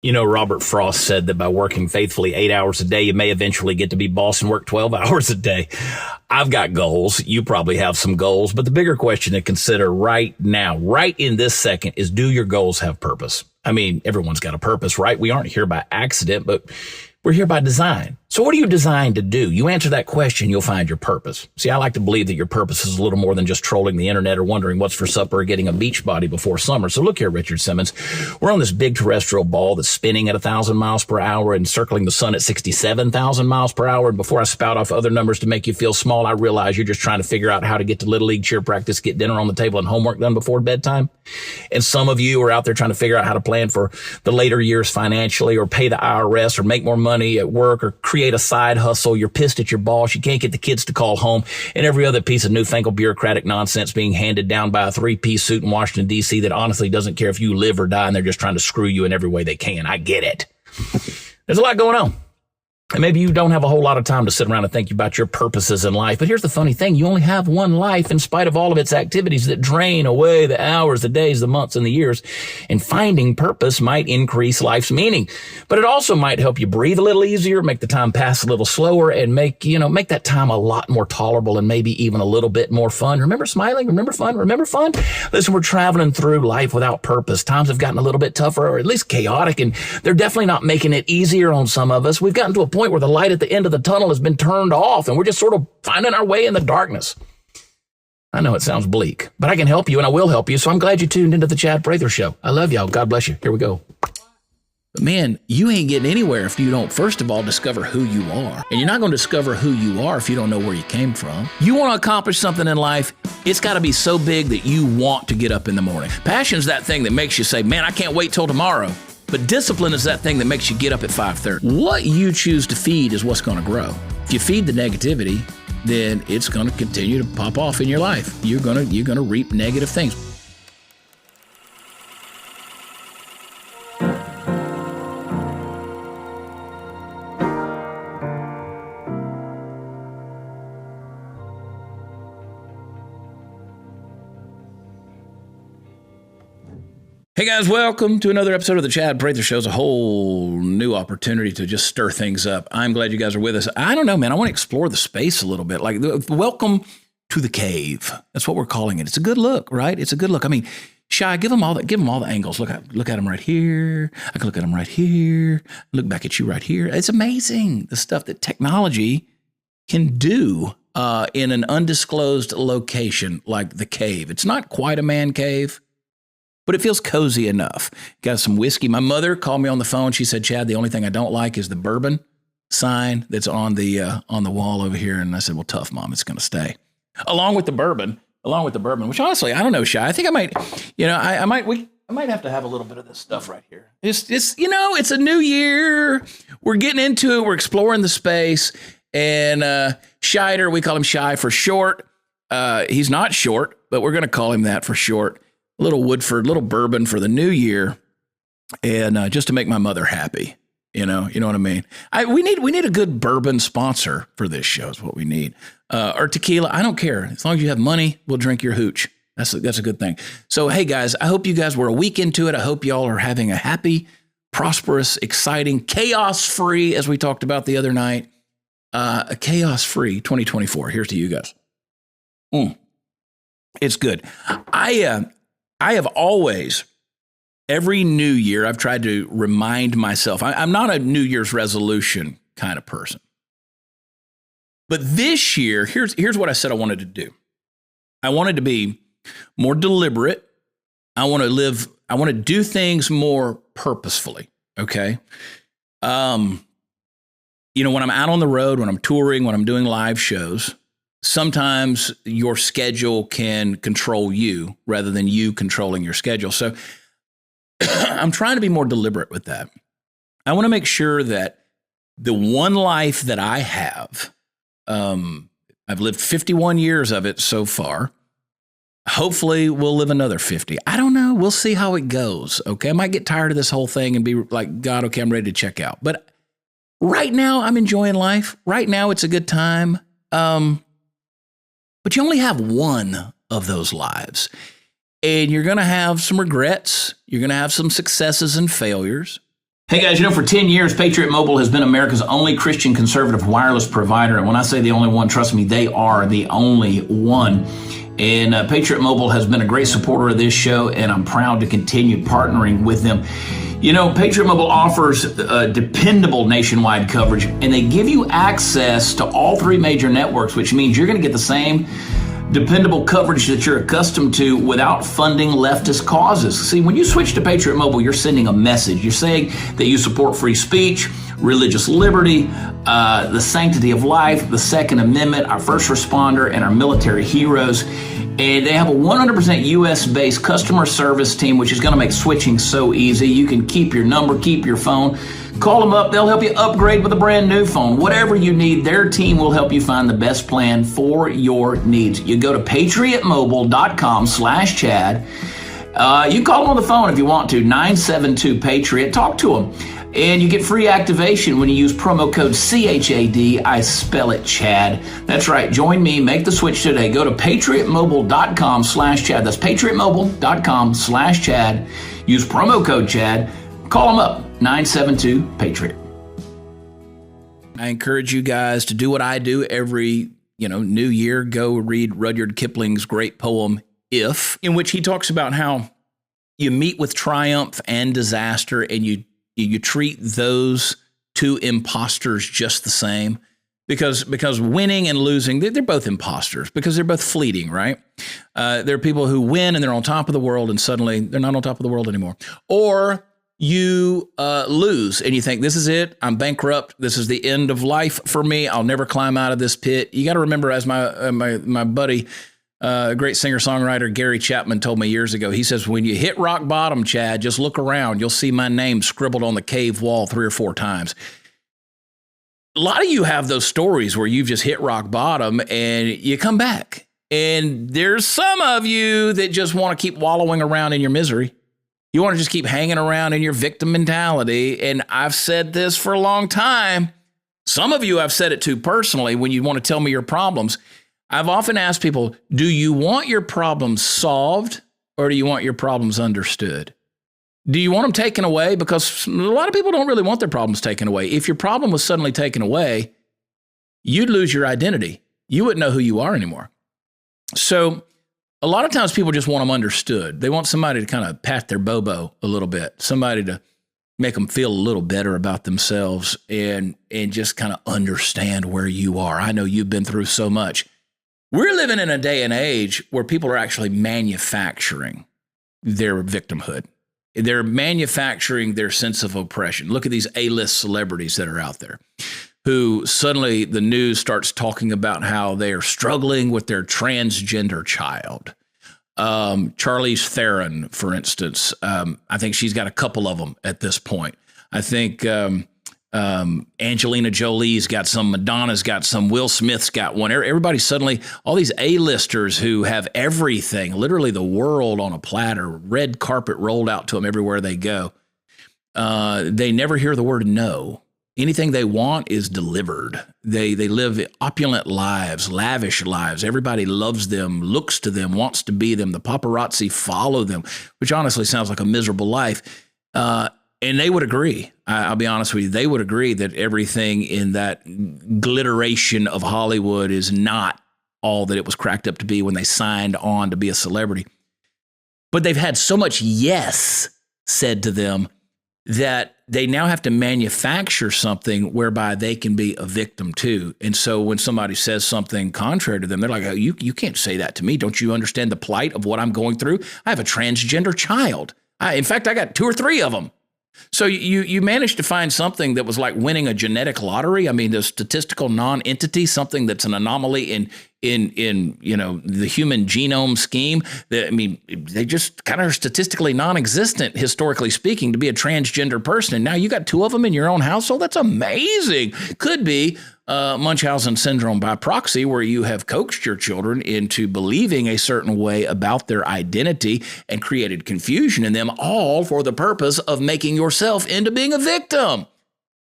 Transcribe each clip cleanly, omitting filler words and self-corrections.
You know, Robert Frost said that by working faithfully 8 hours a day, you may eventually get to be boss and work 12 hours a day. I've got goals. You probably have some goals, but the bigger question to consider right now, right in this second, is do your goals have purpose? I mean, everyone's got a purpose, right? We aren't here by accident, but we're here by design. So what are you designed to do? You answer that question, you'll find your purpose. See, I like to believe that your purpose is a little more than just trolling the internet or wondering what's for supper or getting a beach body before summer. So look here, Richard Simmons. We're on this big terrestrial ball that's spinning at 1,000 miles per hour and circling the sun at 67,000 miles per hour. And before I spout off other numbers to make you feel small, I realize you're just trying to figure out how to get to Little League cheer practice, get dinner on the table, and homework done before bedtime. And some of you are out there trying to figure out how to plan for the later years financially, or pay the IRS, or make more money at work, or create a side hustle. You're pissed at your boss. You can't get the kids to call home, and every other piece of newfangled bureaucratic nonsense being handed down by a three-piece suit in Washington, D.C. that honestly doesn't care if you live or die, and they're just trying to screw you in every way they can. I get it. There's a lot going on. And maybe you don't have a whole lot of time to sit around and think about your purposes in life. But here's the funny thing. You only have one life in spite of all of its activities that drain away the hours, the days, the months, and the years. And finding purpose might increase life's meaning. But it also might help you breathe a little easier, make the time pass a little slower, and make that time a lot more tolerable and maybe even a little bit more fun. Remember smiling? Remember fun? Remember fun? Listen, we're traveling through life without purpose. Times have gotten a little bit tougher, or at least chaotic, and they're definitely not making it easier on some of us. We've gotten to a point where the light at the end of the tunnel has been turned off, and we're just sort of finding our way in the darkness. I know it sounds bleak, but I can help you, and I will help you, so I'm glad you tuned into the Chad Prather Show. I love y'all. God bless you. Here we go. But man, you ain't getting anywhere if you don't, first of all, discover who you are. And you're not going to discover who you are if you don't know where you came from. You want to accomplish something in life, it's got to be so big that you want to get up in the morning. Passion's that thing that makes you say, man, I can't wait till tomorrow. But discipline is that thing that makes you get up at 5:30. What you choose to feed is what's going to grow. If you feed the negativity, then it's going to continue to pop off in your life. You're going to reap negative things. Hey guys, welcome to another episode of the Chad Prather Show. It's a whole new opportunity to just stir things up. I'm glad you guys are with us. I don't know, man. I want to explore the space a little bit. Like, welcome to the cave. That's what we're calling it. It's a good look, right? It's a good look. I mean, Shy, give them all the angles. Look at them right here. I can look at them right here. Look back at you right here. It's amazing the stuff that technology can do in an undisclosed location like the cave. It's not quite a man cave, but it feels cozy enough. Got some whiskey. My mother called me on the phone. She said, Chad, the only thing I don't like is the bourbon sign that's on the wall over here. And I said, well, tough, Mom. It's going to stay. Along with the bourbon, which honestly, I don't know, Shy. I think I might, I might have to have a little bit of this stuff right here. It's a new year. We're getting into it. We're exploring the space. And Shider, we call him Shy for short. He's not short, but we're going to call him that for short. A little Woodford, little bourbon for the new year, and just to make my mother happy. You know what I mean? We need a good bourbon sponsor for this show is what we need. Or tequila, I don't care. As long as you have money, we'll drink your hooch. That's a good thing. So, hey guys, I hope you guys were a week into it. I hope y'all are having a happy, prosperous, exciting, chaos-free, as we talked about the other night, a chaos-free 2024. Here's to you guys. It's good. I have always, every new year, I've tried to remind myself, I'm not a New Year's resolution kind of person. But this year, here's what I said I wanted to do. I wanted to be more deliberate. I want to do things more purposefully, okay? When I'm out on the road, when I'm touring, when I'm doing live shows, sometimes your schedule can control you rather than you controlling your schedule. So I'm trying to be more deliberate with that. I want to make sure that the one life that I have, I've lived 51 years of it so far. Hopefully we'll live another 50. I don't know. We'll see how it goes. Okay. I might get tired of this whole thing and be like, God, okay, I'm ready to check out. But right now I'm enjoying life. Right now it's a good time. But you only have one of those lives, and you're going to have some regrets. You're going to have some successes and failures. Hey guys, for 10 years, Patriot Mobile has been America's only Christian conservative wireless provider. And when I say the only one, trust me, they are the only one. And Patriot Mobile has been a great supporter of this show, and I'm proud to continue partnering with them. Patriot Mobile offers dependable nationwide coverage, and they give you access to all three major networks, which means you're going to get the same dependable coverage that you're accustomed to without funding leftist causes. See, when you switch to Patriot Mobile, you're sending a message. You're saying that you support free speech, religious liberty, the sanctity of life, the Second Amendment, our first responder, and our military heroes. And they have a 100% US-based customer service team, which is going to make switching so easy. You can keep your number, keep your phone. Call them up. They'll help you upgrade with a brand new phone. Whatever you need, their team will help you find the best plan for your needs. You go to patriotmobile.com/Chad. You can call them on the phone if you want to, 972-PATRIOT. Talk to them. And you get free activation when you use promo code CHAD. I spell it Chad. That's right. Join me. Make the switch today. Go to patriotmobile.com/Chad. That's patriotmobile.com/Chad. Use promo code Chad. Call them up, 972-PATRIOT. I encourage you guys to do what I do every, new year. Go read Rudyard Kipling's great poem, If, in which he talks about how you meet with triumph and disaster, and you treat those two imposters just the same, because winning and losing, they're both imposters, because they're both fleeting, right? There are people who win and they're on top of the world, and suddenly they're not on top of the world anymore. Or you lose and you think, this is it, I'm bankrupt, this is the end of life for me, I'll never climb out of this pit. You got to remember, as my buddy, great singer-songwriter Gary Chapman told me years ago, he says, when you hit rock bottom, Chad, just look around. You'll see my name scribbled on the cave wall 3 or 4 times. A lot of you have those stories where you've just hit rock bottom and you come back. And there's some of you that just want to keep wallowing around in your misery. You want to just keep hanging around in your victim mentality. And I've said this for a long time. Some of you I've said it to personally when you want to tell me your problems. I've often asked people, do you want your problems solved, or do you want your problems understood? Do you want them taken away? Because a lot of people don't really want their problems taken away. If your problem was suddenly taken away, you'd lose your identity. You wouldn't know who you are anymore. So a lot of times people just want them understood. They want somebody to kind of pat their bobo a little bit, somebody to make them feel a little better about themselves and just kind of understand where you are. I know you've been through so much. We're living in a day and age where people are actually manufacturing their victimhood. They're manufacturing their sense of oppression. Look at these A-list celebrities that are out there who suddenly the news starts talking about how they are struggling with their transgender child. Charlize Theron, for instance, I think she's got a couple of them at this point. I think Angelina Jolie's got some, Madonna's got some, Will Smith's got one. Everybody suddenly, all these A-listers who have everything, literally the world on a platter, red carpet rolled out to them everywhere they go. They never hear the word no. Anything they want is delivered. They live opulent lives, lavish lives. Everybody loves them, looks to them, wants to be them. The paparazzi follow them, which honestly sounds like a miserable life. And they would agree. I'll be honest with you. They would agree that everything in that glitteration of Hollywood is not all that it was cracked up to be when they signed on to be a celebrity. But they've had so much yes said to them that they now have to manufacture something whereby they can be a victim too. And so when somebody says something contrary to them, they're like, oh, you can't say that to me. Don't you understand the plight of what I'm going through? I have a transgender child. In fact, I got 2 or 3 of them. So you managed to find something that was like winning a genetic lottery. I mean, the statistical non-entity, something that's an anomaly in the human genome scheme. They just kind of are statistically non-existent, historically speaking, to be a transgender person. And now you got 2 of them in your own household. That's amazing. Could be Munchausen syndrome by proxy, where you have coaxed your children into believing a certain way about their identity and created confusion in them, all for the purpose of making yourself into being a victim.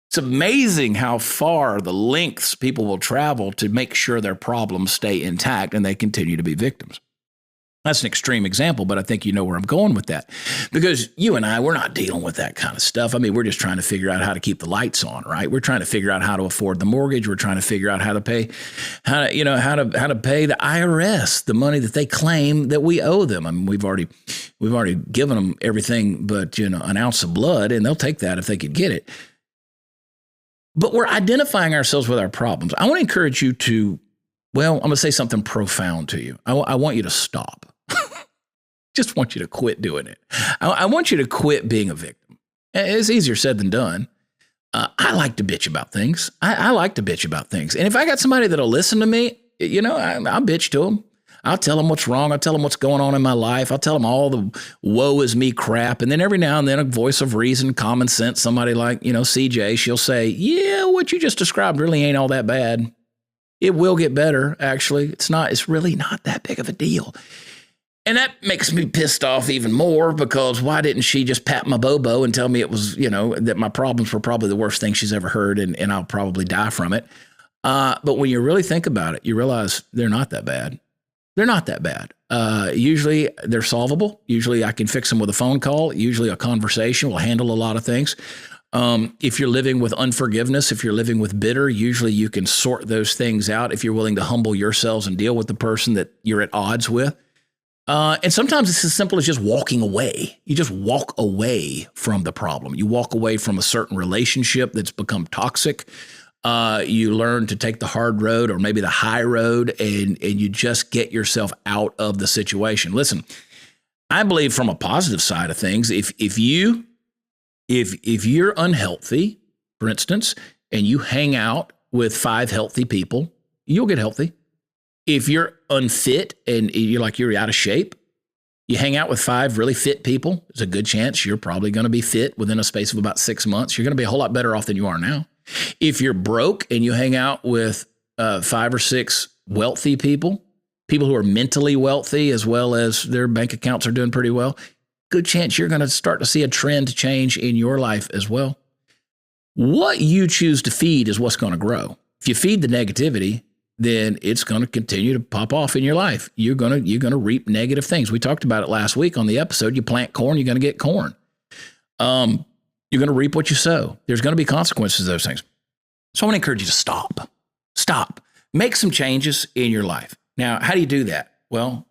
It's amazing how far the lengths people will travel to make sure their problems stay intact and they continue to be victims. That's an extreme example, but I think you know where I'm going with that. Because you and I, we're not dealing with that kind of stuff. I mean, we're just trying to figure out how to keep the lights on, right? We're trying to figure out how to afford the mortgage. We're trying to figure out how to pay, how to pay the IRS the money that they claim that we owe them. I mean, we've already given them everything but, an ounce of blood, and they'll take that if they could get it. But we're identifying ourselves with our problems. I want to encourage you to, I'm going to say something profound to you. I want you to stop. Just want you to quit doing it. I want you to quit being a victim. It's easier said than done. I like to bitch about things. I like to bitch about things. And if I got somebody that'll listen to me, I'll bitch to them. I'll tell them what's wrong. I'll tell them what's going on in my life. I'll tell them all the woe is me crap. And then every now and then a voice of reason, common sense, somebody like, CJ, she'll say, yeah, what you just described really ain't all that bad. It will get better, actually. It's really not that big of a deal. And that makes me pissed off even more, because why didn't she just pat my bobo and tell me it was, that my problems were probably the worst thing she's ever heard, and I'll probably die from it. But when you really think about it, you realize they're not that bad. They're not that bad. Usually they're solvable. Usually I can fix them with a phone call. Usually a conversation will handle a lot of things. If you're living with unforgiveness, if you're living with bitter, usually you can sort those things out if you're willing to humble yourselves and deal with the person that you're at odds with. And sometimes it's as simple as just walking away. You just walk away from the problem. You walk away from a certain relationship that's become toxic. You learn to take the hard road, or maybe the high road, and you just get yourself out of the situation. Listen, I believe from a positive side of things, if you're unhealthy, for instance, and you hang out with 5 healthy people, you'll get healthy. If you're unfit and you're out of shape, you hang out with 5 really fit people, there's a good chance you're probably going to be fit within a space of about 6 months. You're going to be a whole lot better off than you are now. If you're broke and you hang out with 5 or 6 wealthy people who are mentally wealthy as well as their bank accounts are doing pretty well, good chance you're going to start to see a trend change in your life as well. What you choose to feed is what's going to grow. If you feed the negativity, then it's going to continue to pop off in your life. You're going to reap negative things. We talked about it last week on the episode. You plant corn, you're going to get corn. You're going to reap what you sow. There's going to be consequences to those things. So I want to encourage you to stop. Stop. Make some changes in your life. Now, how do you do that? Well,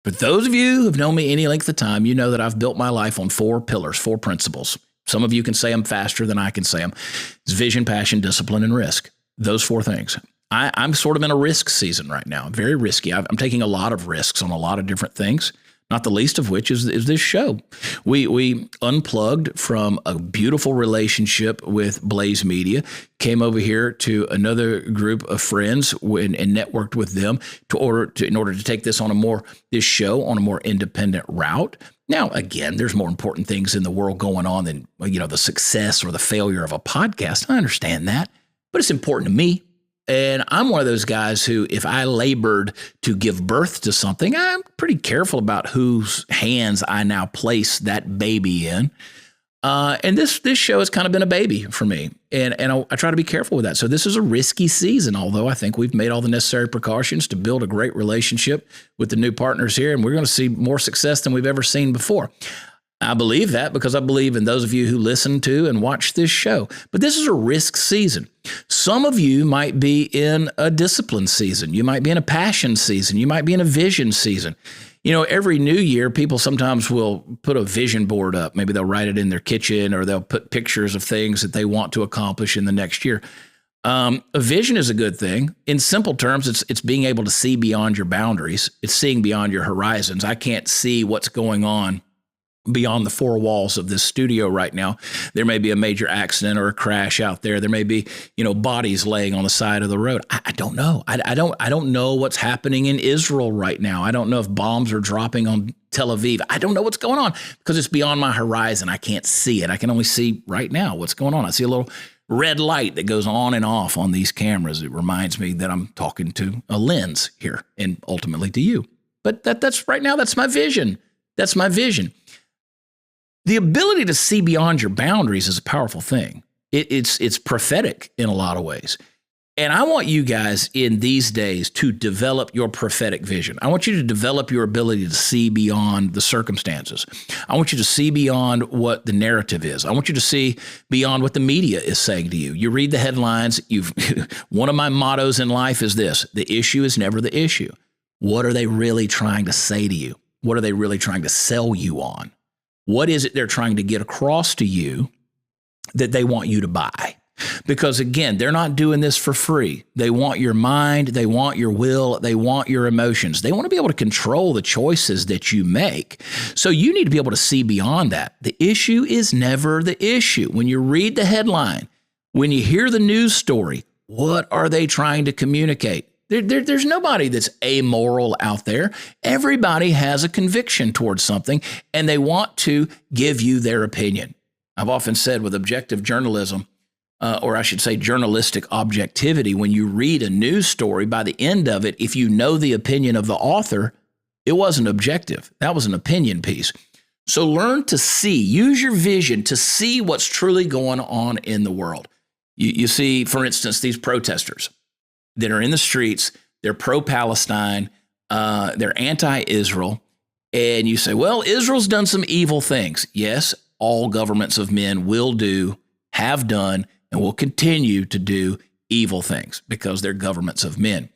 for those of you who've known me any length of time, you know that I've built my life on 4 pillars, 4 principles. Some of you can say them faster than I can say them. It's vision, passion, discipline, and risk. Those 4 things. I'm sort of in a risk season right now. Very risky. I'm taking a lot of risks on a lot of different things, not the least of which is this show. We unplugged from a beautiful relationship with Blaze Media, came over here to another group of friends and networked with them in order to take this show on a more independent route. Now, again, there's more important things in the world going on than, the success or the failure of a podcast. I understand that, but it's important to me. And I'm one of those guys who, if I labored to give birth to something, I'm pretty careful about whose hands I now place that baby in. And this show has kind of been a baby for me. And I try to be careful with that. So this is a risky season, although I think we've made all the necessary precautions to build a great relationship with the new partners here. And we're going to see more success than we've ever seen before. I believe that because I believe in those of you who listen to and watch this show. But this is a risk season. Some of you might be in a discipline season. You might be in a passion season. You might be in a vision season. Every new year, people sometimes will put a vision board up. Maybe they'll write it in their kitchen, or they'll put pictures of things that they want to accomplish in the next year. A vision is a good thing. In simple terms, it's being able to see beyond your boundaries. It's seeing beyond your horizons. I can't see what's going on beyond the 4 walls of this studio right now. There may be a major accident or a crash out there. There may be, bodies laying on the side of the road. I don't know. I don't know what's happening in Israel right now. I don't know if bombs are dropping on Tel Aviv. I don't know what's going on because it's beyond my horizon. I can't see it. I can only see right now what's going on. I see a little red light that goes on and off on these cameras. It reminds me that I'm talking to a lens here and ultimately to you. But that's right now, that's my vision. That's my vision. The ability to see beyond your boundaries is a powerful thing. It's prophetic in a lot of ways. And I want you guys in these days to develop your prophetic vision. I want you to develop your ability to see beyond the circumstances. I want you to see beyond what the narrative is. I want you to see beyond what the media is saying to you. You read the headlines. One of my mottos in life is this: the issue is never the issue. What are they really trying to say to you? What are they really trying to sell you on? What is it they're trying to get across to you that they want you to buy? Because again, they're not doing this for free. They want your mind. They want your will. They want your emotions. They want to be able to control the choices that you make. So you need to be able to see beyond that. The issue is never the issue. When you read the headline, when you hear the news story, what are they trying to communicate? There's nobody that's amoral out there. Everybody has a conviction towards something, and they want to give you their opinion. I've often said with objective journalism, or I should say journalistic objectivity, when you read a news story, by the end of it, if you know the opinion of the author, it wasn't objective. That was an opinion piece. So learn to see, use your vision to see what's truly going on in the world. You see, for instance, these protesters that are in the streets, they're pro-Palestine, they're anti-Israel, and you say, well, Israel's done some evil things. Yes, all governments of men will do, have done, and will continue to do evil things because they're governments of men.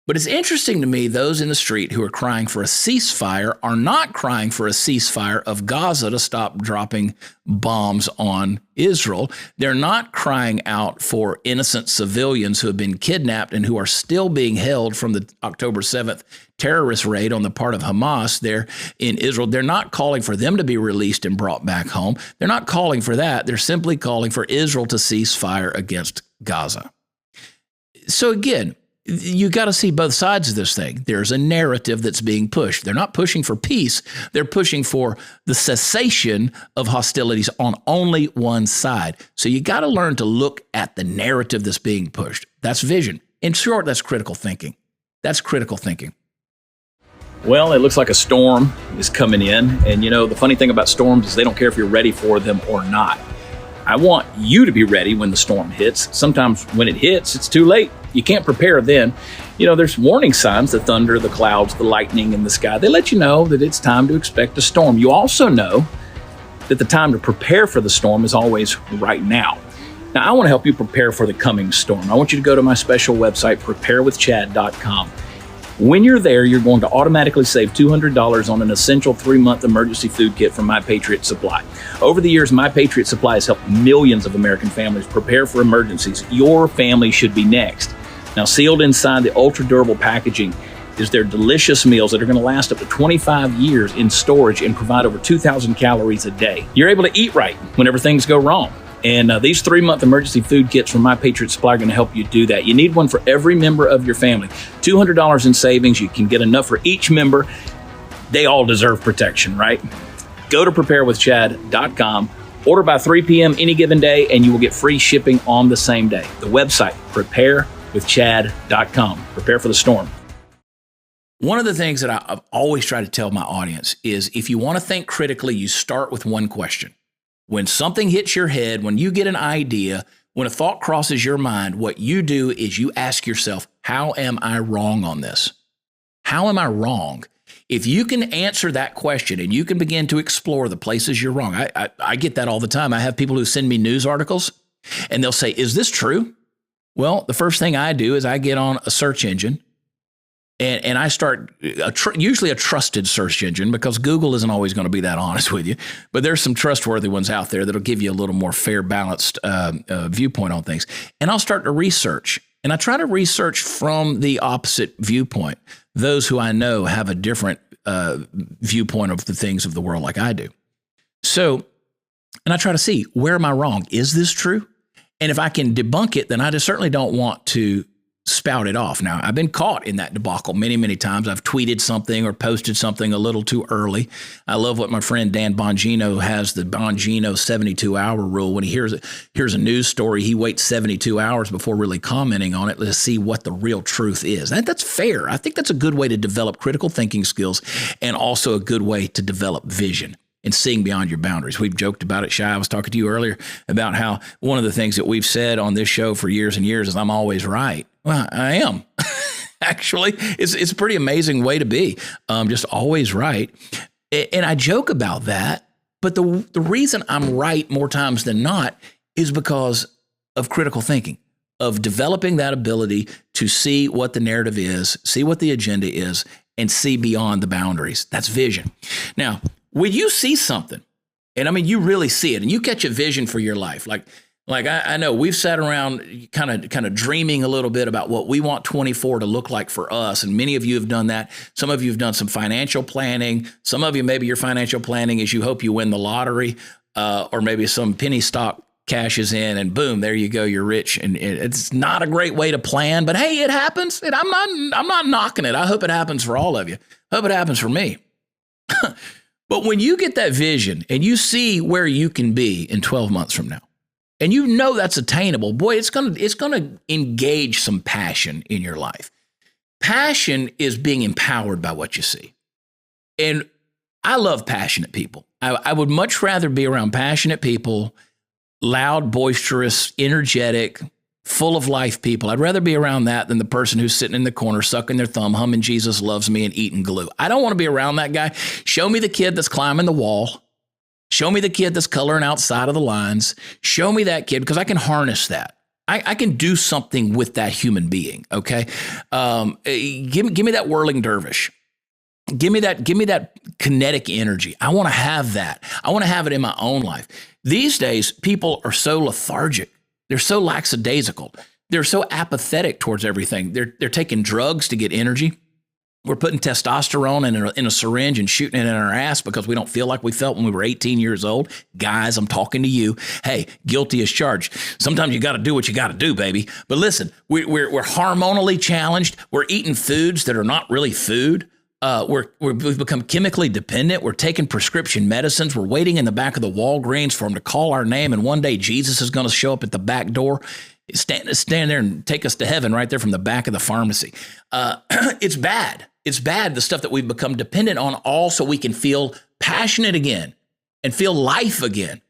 But it's interesting to me, those in the street who are crying for a ceasefire are not crying for a ceasefire of Gaza to stop dropping bombs on Israel. They're not crying out for innocent civilians who have been kidnapped and who are still being held from the October 7th terrorist raid on the part of Hamas there in Israel. They're not calling for them to be released and brought back home. They're not calling for that. They're simply calling for Israel to cease fire against Gaza. So again, you got to see both sides of this thing. There's a narrative that's being pushed. They're not pushing for peace. They're pushing for the cessation of hostilities on only one side. So you got to learn to look at the narrative that's being pushed. That's vision. In short, that's critical thinking. That's critical thinking. Well, it looks like a storm is coming in. And you know, the funny thing about storms is they don't care if you're ready for them or not. I want you to be ready when the storm hits. Sometimes when it hits, it's too late. You can't prepare then. You know, there's warning signs, the thunder, the clouds, the lightning in the sky. They let you know that it's time to expect a storm. You also know that the time to prepare for the storm is always right now. Now, I want to help you prepare for the coming storm. I want you to go to my special website, preparewithchad.com. When you're there, you're going to automatically save $200 on an essential 3-month emergency food kit from My Patriot Supply. Over the years, My Patriot Supply has helped millions of American families prepare for emergencies. Your family should be next. Now, sealed inside the ultra-durable packaging is their delicious meals that are going to last up to 25 years in storage and provide over 2,000 calories a day. You're able to eat right whenever things go wrong. And these 3-month emergency food kits from My Patriot Supply are going to help you do that. You need one for every member of your family. $200 in savings. You can get enough for each member. They all deserve protection, right? Go to preparewithchad.com. Order by 3 p.m. any given day, and you will get free shipping on the same day. The website, preparewithchad.com. Prepare for the storm. One of the things that I've always tried to tell my audience is if you want to think critically, you start with one question. When something hits your head, when you get an idea, when a thought crosses your mind, what you do is you ask yourself, how am I wrong on this? How am I wrong? If you can answer that question and you can begin to explore the places you're wrong, I get that all the time. I have people who send me news articles and they'll say, is this true? Well, the first thing I do is I get on a search engine and I start usually a trusted search engine because Google isn't always going to be that honest with you. But there's some trustworthy ones out there that'll give you a little more fair, balanced viewpoint on things. And I'll start to research. And I try to research from the opposite viewpoint, those who I know have a different viewpoint of the things of the world like I do. So, and I try to see, where am I wrong? Is this true? And if I can debunk it, then I just certainly don't want to spout it off. Now, I've been caught in that debacle many, many times. I've tweeted something or posted something a little too early. I love what my friend Dan Bongino has, the Bongino 72-hour rule. When he hears a news story, he waits 72 hours before really commenting on it to see what the real truth is. That's fair. I think that's a good way to develop critical thinking skills and also a good way to develop vision. and seeing beyond your boundaries. We've joked about it, Shai. I was talking to you earlier about how one of the things that we've said on this show for years and years is I'm always right. Well, I am. Actually, it's a pretty amazing way to be, just always right. And I joke about that, but the reason I'm right more times than not is because of critical thinking, of developing that ability to see what the narrative is, see what the agenda is, and see beyond the boundaries. That's vision. Now, when you see something, and I mean, you really see it, and you catch a vision for your life, like I know we've sat around kind of dreaming a little bit about what we want 24 to look like for us. And many of you have done that. Some of you have done some financial planning. Some of you, maybe your financial planning is you hope you win the lottery, or maybe some penny stock cashes in and boom, there you go, you're rich. And it's not a great way to plan, but hey, it happens. And I'm not knocking it. I hope it happens for all of you. I hope it happens for me. But when you get that vision and you see where you can be in 12 months from now, and you know that's attainable, boy, it's gonna engage some passion in your life. Passion is being empowered by what you see. And I love passionate people. I would much rather be around passionate people, loud, boisterous, energetic, full of life people. I'd rather be around that than the person who's sitting in the corner, sucking their thumb, humming Jesus Loves Me and eating glue. I don't want to be around that guy. Show me the kid that's climbing the wall. Show me the kid that's coloring outside of the lines. Show me that kid, because I can harness that. I can do something with that human being, okay? Give me that whirling dervish. Give me that kinetic energy. I want to have that. I want to have it in my own life. These days, people are so lethargic. They're so lackadaisical. They're so apathetic towards everything. They're taking drugs to get energy. We're putting testosterone in a syringe and shooting it in our ass because we don't feel like we felt when we were 18 years old. Guys, I'm talking to you. Hey, guilty as charged. Sometimes you got to do what you got to do, baby. But listen, we're hormonally challenged. We're eating foods that are not really food. We've become chemically dependent. We're taking prescription medicines. We're waiting in the back of the Walgreens for them to call our name. And one day Jesus is going to show up at the back door, stand there and take us to heaven right there from the back of the pharmacy. It's bad. It's bad, the stuff that we've become dependent on, all so we can feel passionate again and feel life again.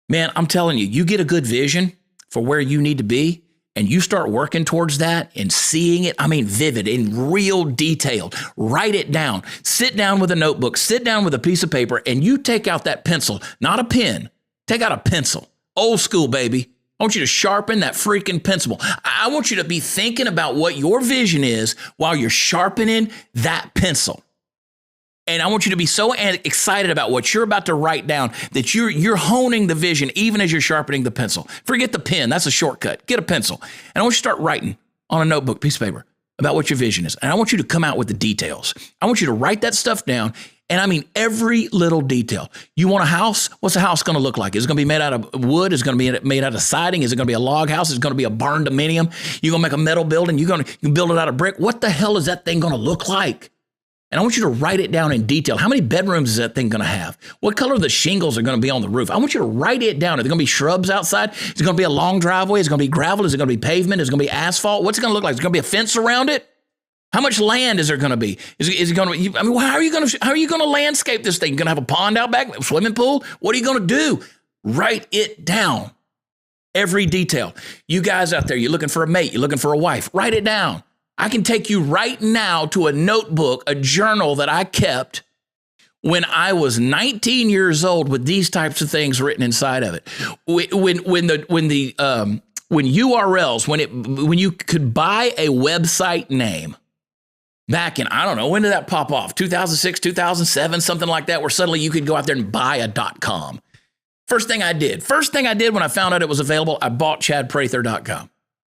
Man, I'm telling you, you get a good vision for where you need to be, and you start working towards that and seeing it, I mean, vivid and real detailed. Write it down. Sit down with a notebook. Sit down with a piece of paper, and you take out that pencil, not a pen. Take out a pencil. Old school, baby. I want you to sharpen that freaking pencil. I want you to be thinking about what your vision is while you're sharpening that pencil. And I want you to be so excited about what you're about to write down that you're honing the vision even as you're sharpening the pencil. Forget the pen. That's a shortcut. Get a pencil. And I want you to start writing on a notebook, piece of paper, about what your vision is. And I want you to come out with the details. I want you to write that stuff down. And I mean, every little detail. You want a house? What's a house going to look like? Is it going to be made out of wood? Is it going to be made out of siding? Is it going to be a log house? Is it going to be a barn dominium? You're going to make a metal building? You can build it out of brick? What the hell is that thing going to look like? And I want you to write it down in detail. How many bedrooms is that thing going to have? What color the shingles are going to be on the roof? I want you to write it down. Are there going to be shrubs outside? Is it going to be a long driveway? Is it going to be gravel? Is it going to be pavement? Is it going to be asphalt? What's it going to look like? Is it going to be a fence around it? How much land is there going to be? Is it going to be, I mean, how are you going to landscape this thing? You're going to have a pond out back, a swimming pool? What are you going to do? Write it down. Every detail. You guys out there, you're looking for a mate, you're looking for a wife, write it down. I can take you right now to a notebook, a journal that I kept when I was 19 years old with these types of things written inside of it. When URLs, when you could buy a website name back in, I don't know, when did that pop off? 2006, 2007, something like that, where suddenly you could go out there and buy a .com. First thing I did when I found out it was available, I bought ChadPrather.com.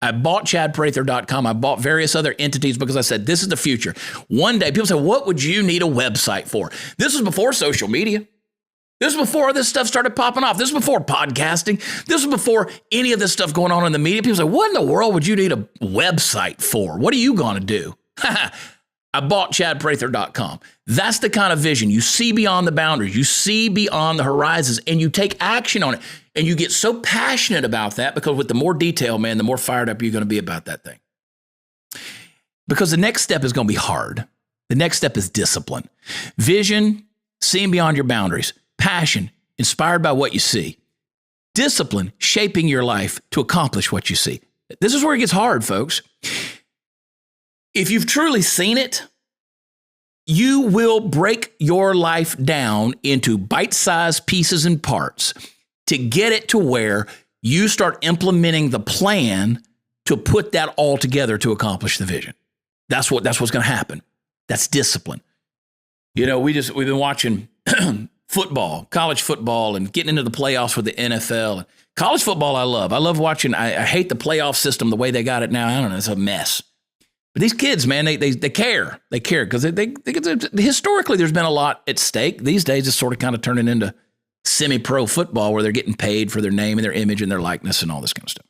I bought ChadPrather.com. I bought various other entities because I said, this is the future. One day, people say, what would you need a website for? This was before social media. This was before this stuff started popping off. This was before podcasting. This was before any of this stuff going on in the media. People say, what in the world would you need a website for? What are you going to do? I bought ChadPrather.com. That's the kind of vision. You see beyond the boundaries. You see beyond the horizons, and you take action on it. And you get so passionate about that because with the more detail, man, the more fired up you're going to be about that thing. Because the next step is going to be hard. The next step is discipline. Vision seeing beyond your boundaries. Passion, inspired by what you see. Discipline, shaping your life to accomplish what you see. This is where it gets hard, folks. If you've truly seen it, you will break your life down into bite-sized pieces and parts to get it to where you start implementing the plan to put that all together to accomplish the vision. That's what's going to happen. That's discipline. You know, we've been watching football, college football, and getting into the playoffs with the NFL. College football, I love. I love watching. I hate the playoff system the way they got it now. I don't know. It's a mess. But these kids, man, they care. They care because they historically there's been a lot at stake. These days, it's sort of kind of turning into semi-pro football where they're getting paid for their name and their image and their likeness and all this kind of stuff.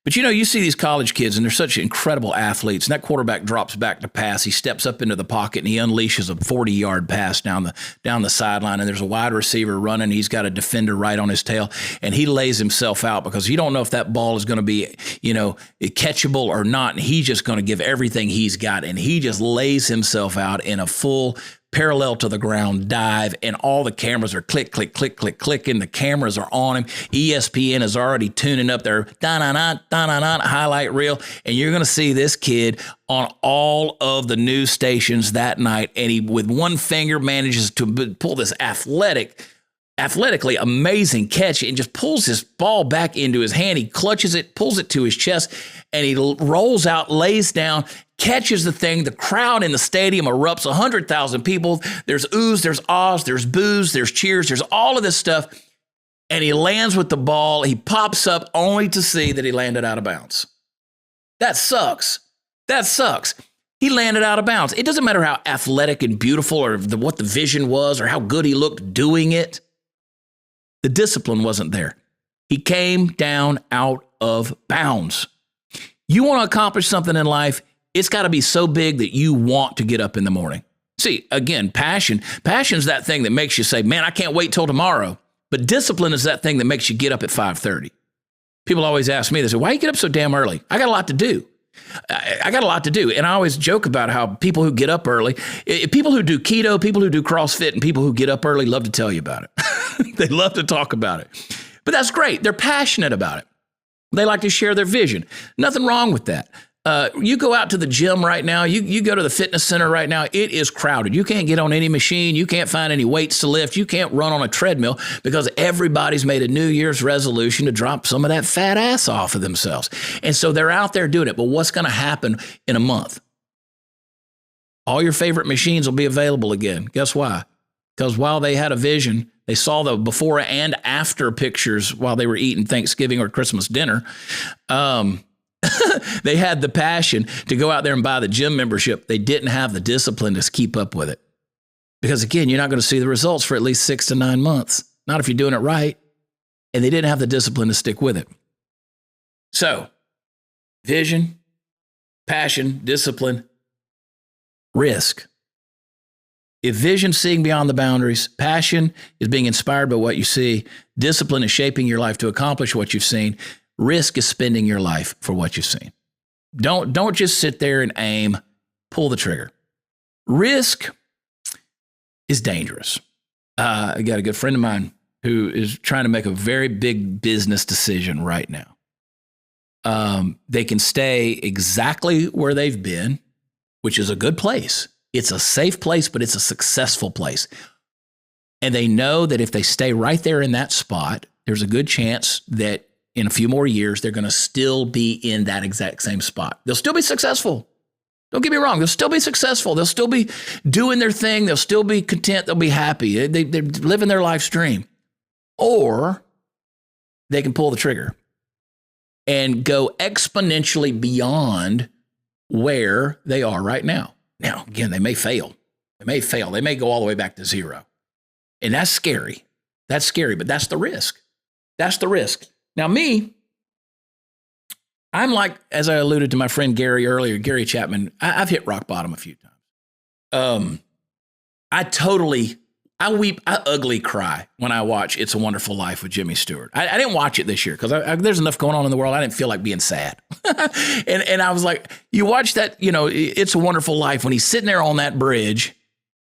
But, you know, you see these college kids and they're such incredible athletes. And that quarterback drops back to pass. He steps up into the pocket and he unleashes a 40-yard pass down the sideline. And there's a wide receiver running. He's got a defender right on his tail. And he lays himself out because you don't know if that ball is going to be, you know, catchable or not. And he's just going to give everything he's got. And he just lays himself out in a full parallel to the ground dive, and all the cameras are click, click, click, click, clicking. The cameras are on him. ESPN is already tuning up their highlight reel, and you're going to see this kid on all of the news stations that night, and he, with one finger, manages to pull this athletically amazing catch and just pulls his ball back into his hand. He clutches it, pulls it to his chest, and he rolls out, lays down, catches the thing. The crowd in the stadium erupts, 100,000 people. There's oohs, there's ahs, there's boos, there's cheers, there's all of this stuff. And he lands with the ball. He pops up only to see that he landed out of bounds. That sucks. That sucks. He landed out of bounds. It doesn't matter how athletic and beautiful or what the vision was or how good he looked doing it. The discipline wasn't there. He came down out of bounds. You want to accomplish something in life, it's got to be so big that you want to get up in the morning. See, again, passion. Passion is that thing that makes you say, man, I can't wait till tomorrow. But discipline is that thing that makes you get up at 5:30. People always ask me, they say, why you get up so damn early? I got a lot to do. I got a lot to do. And I always joke about how people who get up early, people who do keto, people who do CrossFit, and people who get up early love to tell you about it. They love to talk about it. But that's great. They're passionate about it. They like to share their vision. Nothing wrong with that. You go out to the gym right now. You go to the fitness center right now. It is crowded. You can't get on any machine. You can't find any weights to lift. You can't run on a treadmill because everybody's made a New Year's resolution to drop some of that fat ass off of themselves. And so they're out there doing it. But what's going to happen in a month? All your favorite machines will be available again. Guess why? Because while they had a vision, they saw the before and after pictures while they were eating Thanksgiving or Christmas dinner. They had the passion to go out there and buy the gym membership. They didn't have the discipline to keep up with it. Because again, you're not going to see the results for at least 6 to 9 months. Not if you're doing it right. And they didn't have the discipline to stick with it. So, vision, passion, discipline, risk. If vision is seeing beyond the boundaries, passion is being inspired by what you see, discipline is shaping your life to accomplish what you've seen, risk is spending your life for what you've seen. Don't just sit there and aim, pull the trigger. Risk is dangerous. I got a good friend of mine who is trying to make a very big business decision right now. They can stay exactly where they've been, which is a good place. It's a safe place, but it's a successful place. And they know that if they stay right there in that spot, there's a good chance that in a few more years, they're going to still be in that exact same spot. They'll still be successful. Don't get me wrong. They'll still be successful. They'll still be doing their thing. They'll still be content. They'll be happy. They're living their life's dream. Or they can pull the trigger and go exponentially beyond where they are right now. Now, again, they may fail. They may fail. They may go all the way back to zero. And that's scary. That's scary, but that's the risk. That's the risk. Now, me, I'm like, as I alluded to my friend Gary earlier, Gary Chapman, I've hit rock bottom a few times. I weep, I ugly cry when I watch It's a Wonderful Life with Jimmy Stewart. I didn't watch it this year because there's enough going on in the world. I didn't feel like being sad. and I was like, you watch that, It's a Wonderful Life when he's sitting there on that bridge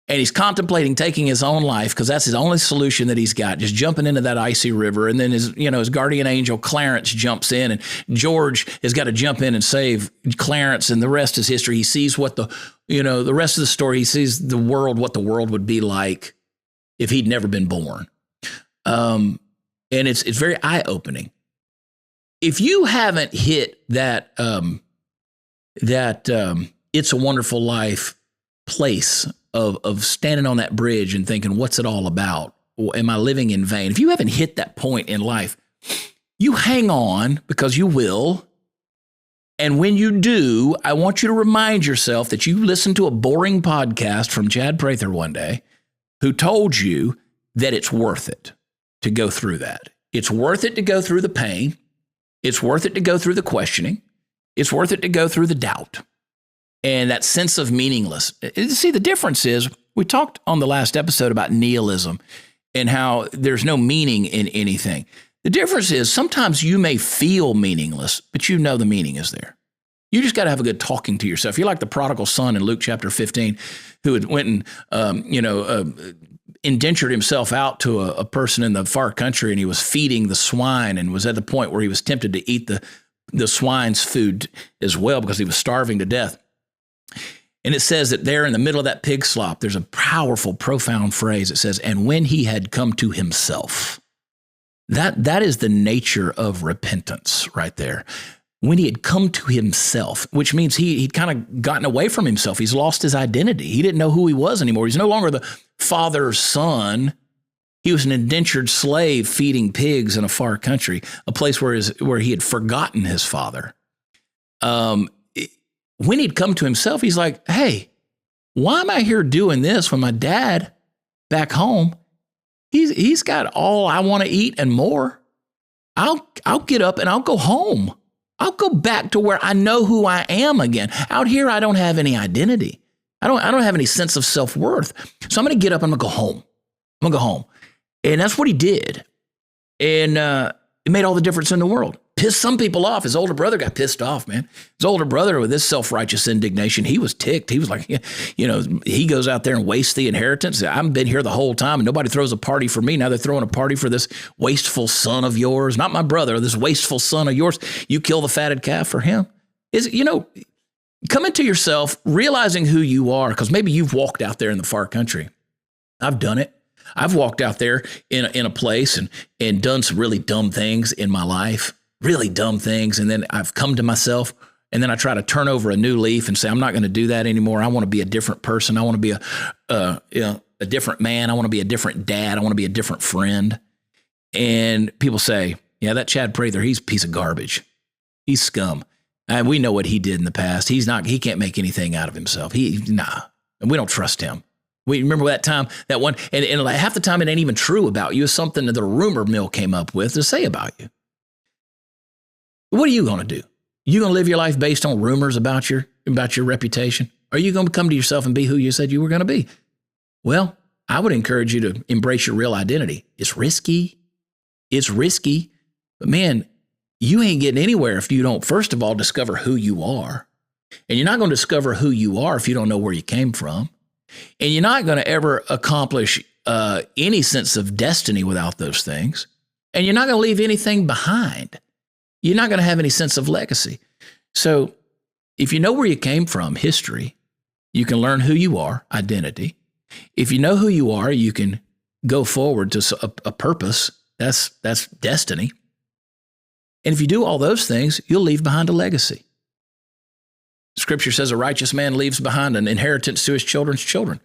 and he's contemplating taking his own life because that's his only solution that he's got, just jumping into that icy river. And then his guardian angel Clarence jumps in, and George has got to jump in and save Clarence, and the rest is history. He sees what the rest of the story, he sees the world, what the world would be like if he'd never been born. And it's very eye-opening. If you haven't hit that It's a Wonderful Life place of standing on that bridge and thinking, what's it all about? Am I living in vain? If you haven't hit that point in life, you hang on, because you will. And when you do, I want you to remind yourself that you listened to a boring podcast from Chad Prather one day who told you that it's worth it to go through that. It's worth it to go through the pain. It's worth it to go through the questioning. It's worth it to go through the doubt and that sense of meaningless. See, the difference is, we talked on the last episode about nihilism and how there's no meaning in anything. The difference is sometimes you may feel meaningless, but you know the meaning is there. You just got to have a good talking to yourself. You're like the prodigal son in Luke chapter 15, who had went and, indentured himself out to a person in the far country, and he was feeding the swine and was at the point where he was tempted to eat the swine's food as well because he was starving to death. And it says that there in the middle of that pig slop, there's a powerful, profound phrase. It says, and when he had come to himself. That is the nature of repentance right there. When he had come to himself, which means he'd kind of gotten away from himself. He's lost his identity. He didn't know who he was anymore. He's no longer the father's son. He was an indentured slave feeding pigs in a far country, a place where he had forgotten his father. When he'd come to himself, he's like, hey, why am I here doing this when my dad back home, he's got all I want to eat and more. I'll get up and I'll go home. I'll go back to where I know who I am again. Out here, I don't have any identity. I don't have any sense of self-worth. So I'm going to get up and I'm going to go home. I'm going to go home. And that's what he did. And it made all the difference in the world. Pissed some people off. His older brother got pissed off, man. His older brother, with this self-righteous indignation, he was ticked. He was like, he goes out there and wastes the inheritance. I've been here the whole time and nobody throws a party for me. Now they're throwing a party for this wasteful son of yours. Not my brother, this wasteful son of yours. You kill the fatted calf for him. Come into yourself, realizing who you are, because maybe you've walked out there in the far country. I've done it. I've walked out there in a place and done some really dumb things in my life. Really dumb things. And then I've come to myself, and then I try to turn over a new leaf and say, I'm not going to do that anymore. I want to be a different person. I want to be a different man. I want to be a different dad. I want to be a different friend. And people say, yeah, that Chad Prather, he's a piece of garbage. He's scum. And we know what he did in the past. He can't make anything out of himself. And we don't trust him. We remember that time, that one, and half the time it ain't even true about you. It's something that the rumor mill came up with to say about you. What are you going to do? You going to live your life based on rumors about your reputation? Or are you going to come to yourself and be who you said you were going to be? Well, I would encourage you to embrace your real identity. It's risky. But man, you ain't getting anywhere if you don't, first of all, discover who you are. And you're not going to discover who you are if you don't know where you came from. And you're not going to ever accomplish any sense of destiny without those things. And you're not going to leave anything behind. You're not going to have any sense of legacy. So if you know where you came from, history, you can learn who you are, identity. If you know who you are, you can go forward to a purpose. That's destiny. And if you do all those things, you'll leave behind a legacy. Scripture says a righteous man leaves behind an inheritance to his children's children.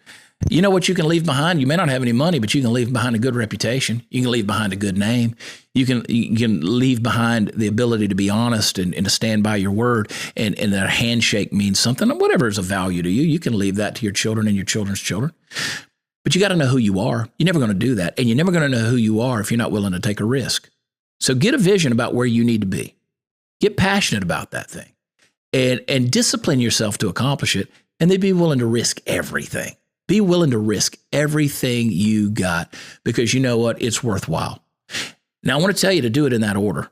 You know what you can leave behind? You may not have any money, but you can leave behind a good reputation. You can leave behind a good name. You can leave behind the ability to be honest and to stand by your word, and that a handshake means something. Whatever is of value to you, you can leave that to your children and your children's children. But you got to know who you are. You're never going to do that. And you're never going to know who you are if you're not willing to take a risk. So get a vision about where you need to be. Get passionate about that thing and discipline yourself to accomplish it, and then be willing to risk everything. Be willing to risk everything you got, because you know what? It's worthwhile. Now, I want to tell you to do it in that order.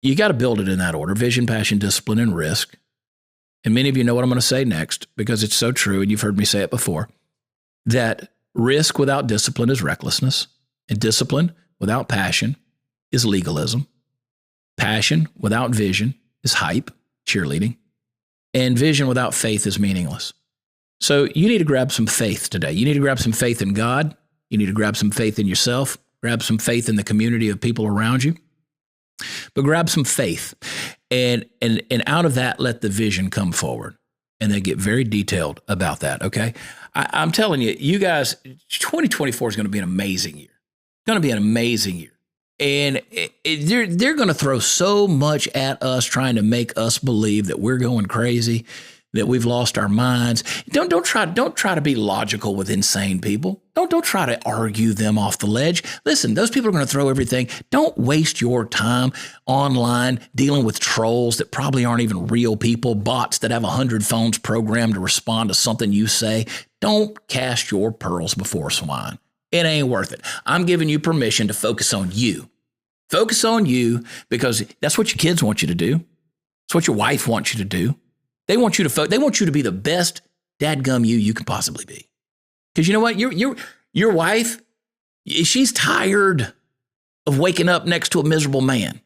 You got to build it in that order: vision, passion, discipline, and risk. And many of you know what I'm going to say next, because it's so true, and you've heard me say it before. that risk without discipline is recklessness, and discipline without passion is legalism. Passion without vision is hype, cheerleading, and vision without faith is meaningless. So you need to grab some faith today. You need to grab some faith in God. You need to grab some faith in yourself, grab some faith in the community of people around you, but grab some faith. And out of that, let the vision come forward. And they get very detailed about that, okay? I'm telling you, you guys, 2024 is going to be an amazing year. It's going to be an amazing year. And they're going to throw so much at us trying to make us believe that we're going crazy, that we've lost our minds. Don't try to be logical with insane people. Don't try to argue them off the ledge. Listen, those people are going to throw everything. Don't waste your time online dealing with trolls that probably aren't even real people, bots that have 100 phones programmed to respond to something you say. Don't cast your pearls before swine. It ain't worth it. I'm giving you permission to focus on you. Focus on you, because that's what your kids want you to do. It's what your wife wants you to do. They want you to be the best dadgum you can possibly be. Because you know what? Your wife, she's tired of waking up next to a miserable man.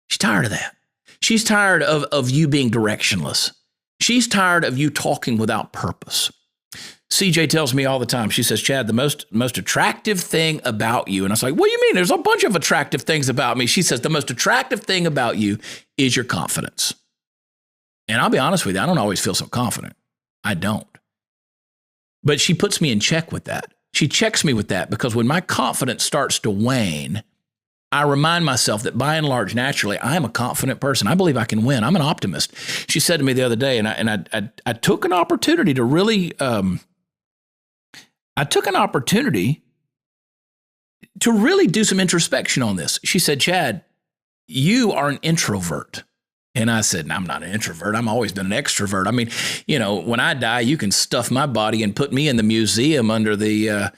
She's tired of that. She's tired of you being directionless. She's tired of you talking without purpose. CJ tells me all the time, she says, Chad, the most attractive thing about you. And I was like, what do you mean? There's a bunch of attractive things about me. She says, the most attractive thing about you is your confidence. And I'll be honest with you, I don't always feel so confident. I don't. But she puts me in check with that. She checks me with that, because when my confidence starts to wane, I remind myself that by and large, naturally, I am a confident person. I believe I can win. I'm an optimist. She said to me the other day, and I took an opportunity to really, do some introspection on this. She said, Chad, you are an introvert. And I said, no, I'm not an introvert. I've always been an extrovert. I mean, when I die, you can stuff my body and put me in the museum under the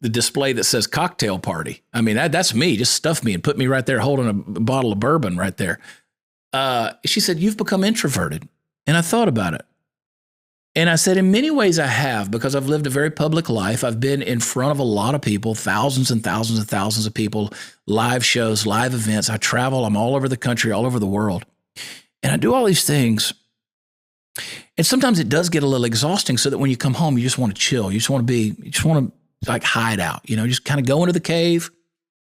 display that says cocktail party. I mean, that's me. Just stuff me and put me right there holding a bottle of bourbon right there. She said, you've become introverted. And I thought about it. And I said, in many ways I have, because I've lived a very public life. I've been in front of a lot of people, thousands and thousands and thousands of people, live shows, live events. I travel. I'm all over the country, all over the world. And I do all these things. And sometimes it does get a little exhausting, so that when you come home, you just want to chill. You just want to like hide out, just kind of go into the cave.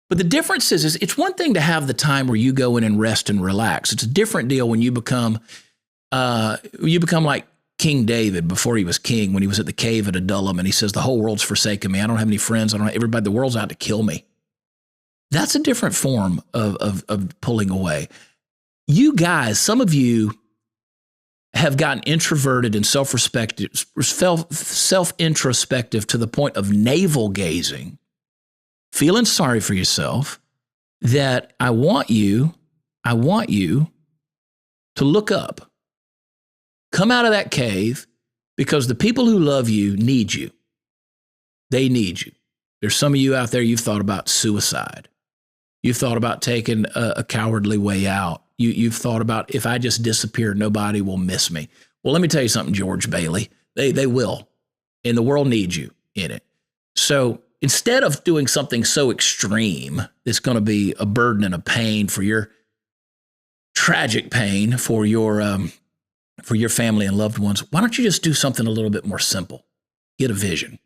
But the difference is it's one thing to have the time where you go in and rest and relax. It's a different deal when you become like King David before he was king, when he was at the cave at Adullam, and he says, the whole world's forsaken me. I don't have any friends. The world's out to kill me. That's a different form of pulling away. You guys, some of you have gotten introverted and self-introspective to the point of navel gazing, feeling sorry for yourself, that I want you to look up. Come out of that cave, because the people who love you need you. They need you. There's some of you out there, you've thought about suicide. You've thought about taking a cowardly way out. You've thought about, if I just disappear, nobody will miss me. Well, let me tell you something, George Bailey. They will. And the world needs you in it. So instead of doing something so extreme that's going to be a burden and a pain for your tragic pain for your family and loved ones, why don't you just do something a little bit more simple? Get a vision.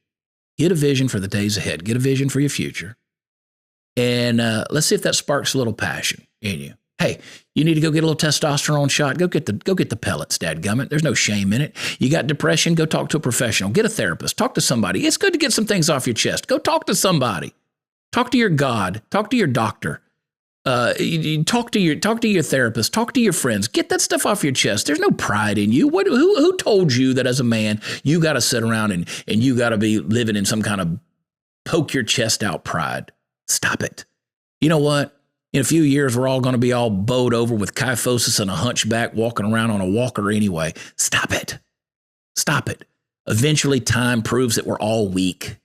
Get a vision for the days ahead. Get a vision for your future. And let's see if that sparks a little passion in you. Hey, you need to go get a little testosterone shot. Go get the pellets, dadgummit. There's no shame in it. You got depression, go talk to a professional. Get a therapist. Talk to somebody. It's good to get some things off your chest. Go talk to somebody. Talk to your God. Talk to your doctor. You talk to your therapist, talk to your friends, get that stuff off your chest. There's no pride in you. Who told you that as a man, you got to sit around and you got to be living in some kind of poke your chest out pride? Stop it. You know what? In a few years, we're all going to be all bowed over with kyphosis and a hunchback walking around on a walker anyway. Stop it. Stop it. Eventually, time proves that we're all weak.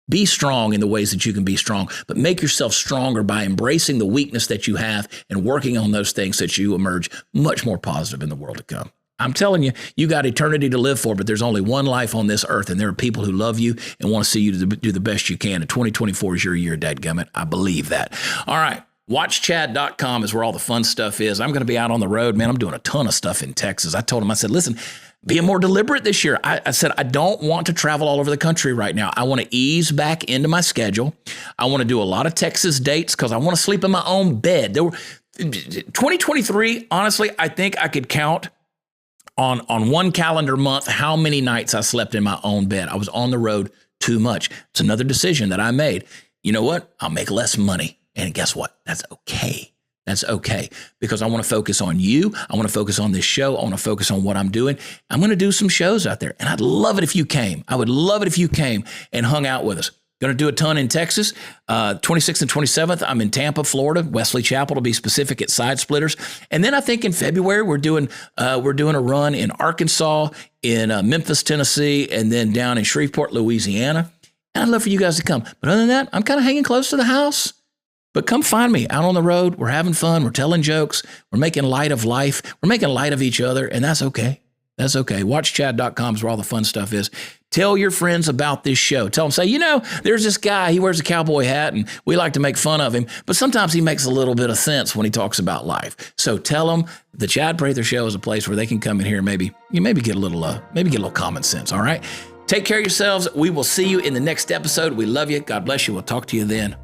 Be strong in the ways that you can be strong, but make yourself stronger by embracing the weakness that you have and working on those things that you emerge much more positive in the world to come. I'm telling you, you got eternity to live for, but there's only one life on this earth, and there are people who love you and want to see you do the best you can. And 2024 is your year, dadgummit. I believe that. All right. WatchChad.com is where all the fun stuff is. I'm going to be out on the road, man. I'm doing a ton of stuff in Texas. I told him, I said, listen, being more deliberate this year. I said, I don't want to travel all over the country right now. I want to ease back into my schedule. I want to do a lot of Texas dates because I want to sleep in my own bed. 2023, honestly, I think I could count on one calendar month how many nights I slept in my own bed. I was on the road too much. It's another decision that I made. You know what? I'll make less money. And guess what? That's okay. That's okay, because I want to focus on you. I want to focus on this show. I want to focus on what I'm doing. I'm going to do some shows out there, and I'd love it if you came. I would love it if you came and hung out with us. Going to do a ton in Texas. 26th and 27th, I'm in Tampa, Florida, Wesley Chapel to be specific, at Side Splitters. And then I think in February, we're doing a run in Arkansas, in Memphis, Tennessee, and then down in Shreveport, Louisiana. And I'd love for you guys to come. But other than that, I'm kind of hanging close to the house. But come find me out on the road. We're having fun. We're telling jokes. We're making light of life. We're making light of each other. And that's okay. That's okay. WatchChad.com is where all the fun stuff is. Tell your friends about this show. Tell them, say, there's this guy. He wears a cowboy hat and we like to make fun of him. But sometimes he makes a little bit of sense when he talks about life. So tell them the Chad Prather Show is a place where they can come in here and maybe get a little common sense. All right. Take care of yourselves. We will see you in the next episode. We love you. God bless you. We'll talk to you then.